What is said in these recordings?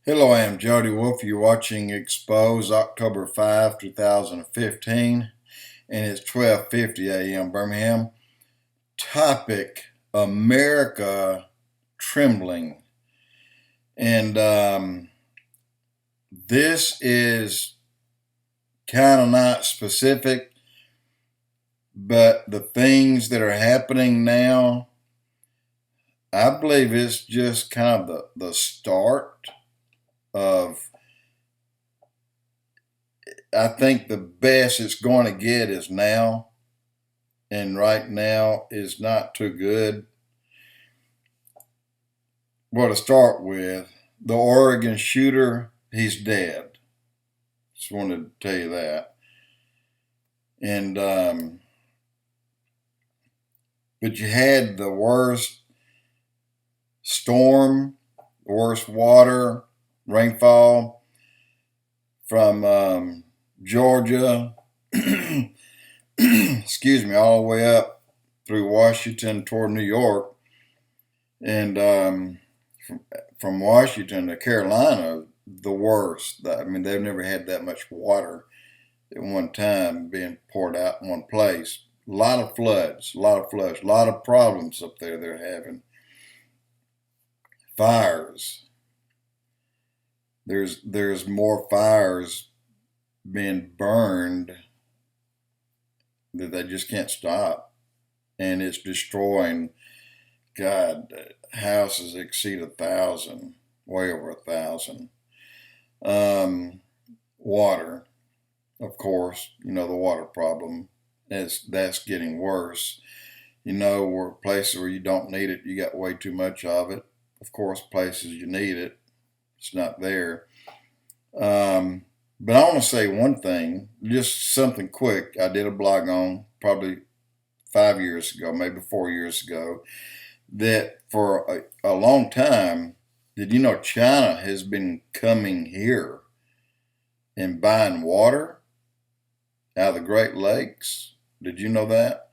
Hello, I am Jody Wolf. You're watching Expoz October 5, 2015, and it's 12:50 a.m. Birmingham. Topic: America trembling. And this is kind of not specific, but the things that are happening now, I believe it's just kind of the start of, I think the best it's going to get is now, and right now is not too good. Well, to start with, the Oregon shooter, he's dead. Just wanted to tell you that. And but you had the worst storm, the worst water, rainfall from Georgia, excuse me, all the way up through Washington toward New York, and from Washington to Carolina, the worst. I mean, they've never had that much water at one time being poured out in one place. A lot of floods, a lot of problems up there they're having. Fires. There's more fires being burned that they just can't stop. And it's destroying, God, houses exceed 1,000, way over 1,000. Water, of course, the water problem, that's getting worse. Where places where you don't need it, you got way too much of it. Of course, places you need it, it's not there. But I want to say one thing, just something quick. I did a blog on probably 5 years ago, maybe 4 years ago, that for a long time, did you know China has been coming here and buying water out of the Great Lakes? Did you know that?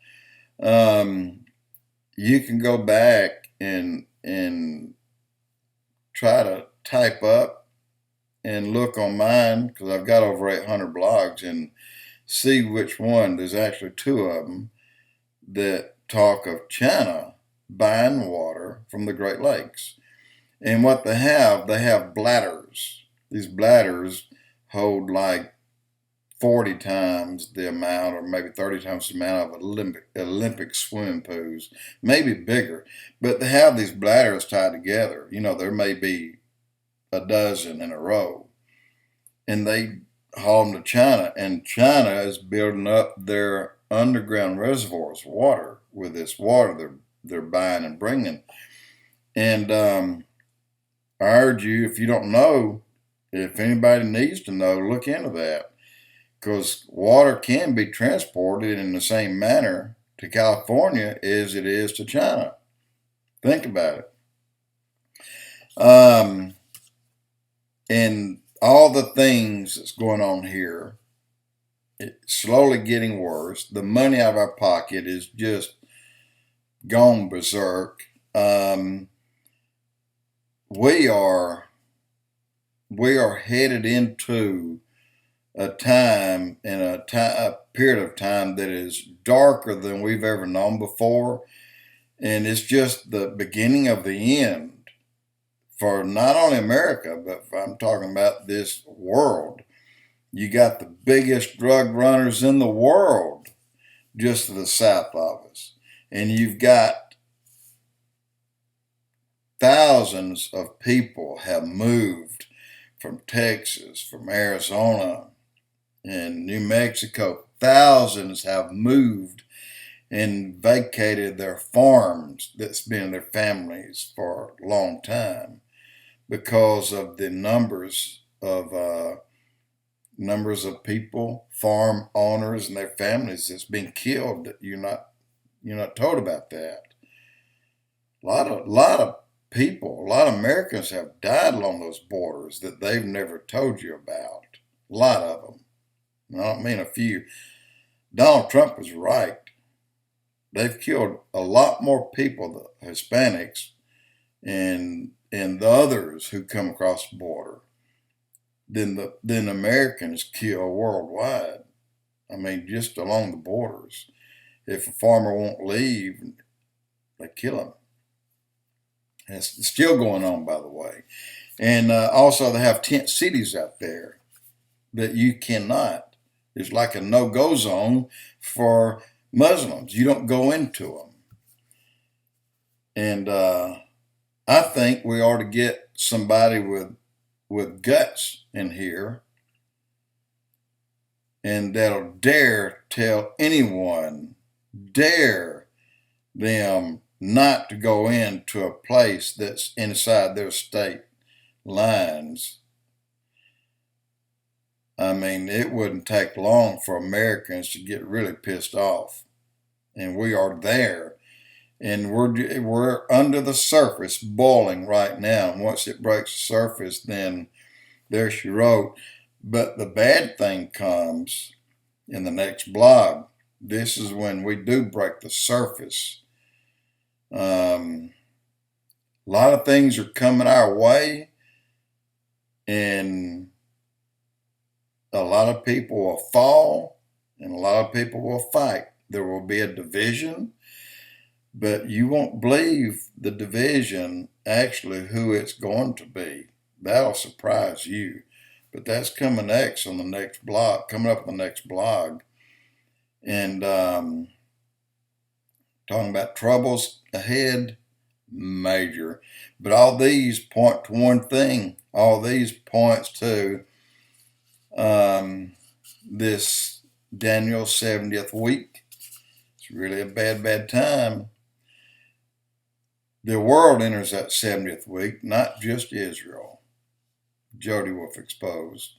You can go back and try to type up and look on mine, because I've got over 800 blogs, and see which one. There's actually two of them that talk of China buying water from the Great Lakes. And what they have bladders. These bladders hold like 40 times the amount, or maybe 30 times the amount of Olympic swimming pools, maybe bigger. But they have these bladders tied together. There may be a dozen in a row. And they haul them to China. And China is building up their underground reservoirs of water with this water they're buying and bringing. And I urge you, if you don't know, if anybody needs to know, look into that. Because water can be transported in the same manner to California as it is to China. Think about it. And all the things that's going on here, it's slowly getting worse. The money out of our pocket is just gone berserk. We are headed into a time and a period of time that is darker than we've ever known before, and it's just the beginning of the end for not only America, but I'm talking about this world. You got the biggest drug runners in the world just to the south of us, and you've got thousands of people have moved from Texas, from Arizona, and New Mexico. Thousands have moved and vacated their farms that's been their families for a long time, because of the numbers of people, farm owners and their families that's been killed. That you're not told about that. A lot of people, a lot of Americans have died along those borders that they've never told you about. A lot of them. I don't mean a few. Donald Trump was right. They've killed a lot more people, the Hispanics, and and the others who come across the border than Americans kill worldwide. I mean, just along the borders. If a farmer won't leave, they kill him. And it's still going on, by the way. And also, they have tent cities out there that you cannot. It's like a no-go zone for Muslims. You don't go into them. And I think we ought to get somebody with guts in here, and that'll dare tell anyone, dare them not to go into a place that's inside their state lines. I mean, it wouldn't take long for Americans to get really pissed off. And we are there. And we're under the surface, boiling right now. And once it breaks the surface, then there she wrote. But the bad thing comes in the next blog. This is when we do break the surface. A lot of things are coming our way, and a lot of people will fall, and a lot of people will fight. There will be a division, but you won't believe the division, actually, who it's going to be. That'll surprise you. But that's coming next on the next blog, coming up on the next blog. And talking about troubles ahead, major. But all these point to one thing. All these points to this Daniel's 70th week. It's really a bad time. The world enters that 70th week, not just Israel. Jody Wolf Exposed.